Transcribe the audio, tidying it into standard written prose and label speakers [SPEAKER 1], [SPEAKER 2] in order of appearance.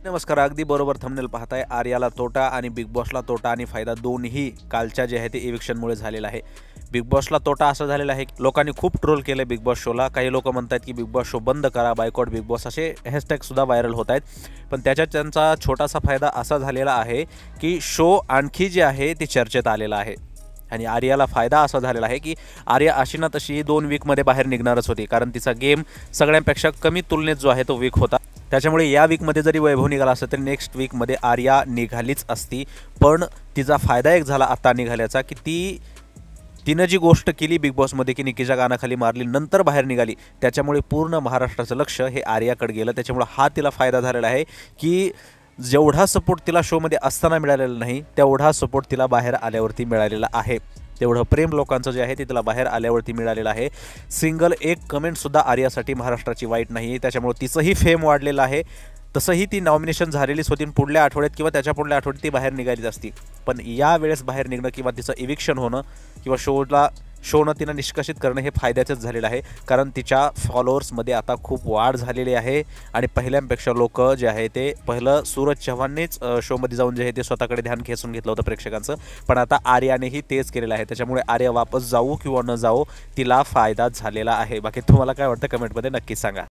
[SPEAKER 1] नमस्कार. अगदी बरोबर थंबनेल पाहताय. आर्याला तोटा आणि बिग बॉसला तोटा आणि फायदा दोन्ही कालच्या जे आहे ते इविक्शनमुळे झालेला आहे. बिग बॉसला तोटा असा झालेला आहे की लोकांनी खूप ट्रोल केले बिग बॉस शोला. काही लोक म्हणतात की बिग बॉस शो बंद करा, बायकॉट बिग बॉस असे हॅशटॅगसुद्धा व्हायरल होत आहेत. पण त्याच्यात त्यांचा छोटासा फायदा असा झालेला आहे की शो आणखी जे आहे ते चर्चेत आलेला आहे. आणि आर्याला फायदा असा झालेला आहे की आर्या अशी ना तशी 2 वीकमध्ये बाहेर निघणारच होती, कारण तिचा गेम सगळ्यांपेक्षा कमी तुलनेत जो आहे तो वीक होता. त्याच्यामुळे या वीकमध्ये जरी वैभव निघाला असता तरी नेक्स्ट वीकमध्ये आर्या निघालीच असती. पण तिचा फायदा एक झाला आता निघाल्याचा की तिनं जी गोष्ट केली बिग बॉसमध्ये की निकीच्या गाण्याखाली मारली, नंतर बाहेर निघाली, त्याच्यामुळे पूर्ण महाराष्ट्राचं लक्ष हे आर्याकडे गेलं. त्याच्यामुळे हा तिला फायदा झालेला आहे की जेवढा सपोर्ट तिला शोमध्ये असताना मिळालेला नाही तेवढा सपोर्ट तिला बाहेर आल्यावरती मिळालेला आहे. तेवढं प्रेम लोकांचं जे आहे ते तिला बाहेर आल्यावरती मिळालेलं आहे. सिंगल एक कमेंटसुद्धा आर्यासाठी महाराष्ट्राची वाईट नाही. त्याच्यामुळे तिचंही फेम वाढलेलं आहे. तसंही ती नॉमिनेशन झालेलीच होती. पुढल्या आठवड्यात किंवा त्याच्या पुढल्या आठवड्यात ती बाहेर निघालीच असती. पण यावेळेस बाहेर निघणं किंवा तिचं इविक्शन होणं किंवा शोनं तिनं निष्कासित करणं हे फायद्याचंच झालेलं आहे. कारण तिच्या फॉलोअर्समध्ये आता खूप वाढ झालेली आहे आणि पहिल्यांपेक्षा लोक जे आहे ते पहिलं सूरज चव्हाणनेच शोमध्ये जाऊन जे आहे ते स्वतःकडे ध्यान खेचून घेतलं होतं प्रेक्षकांचं. पण आता आर्यानेही तेच केलेलं आहे. त्याच्यामुळे आर्या वापस जाऊ किंवा न जाऊ तिला फायदा झालेला आहे. बाकी तुम्हाला काय वाटतं कमेंटमध्ये नक्की सांगा.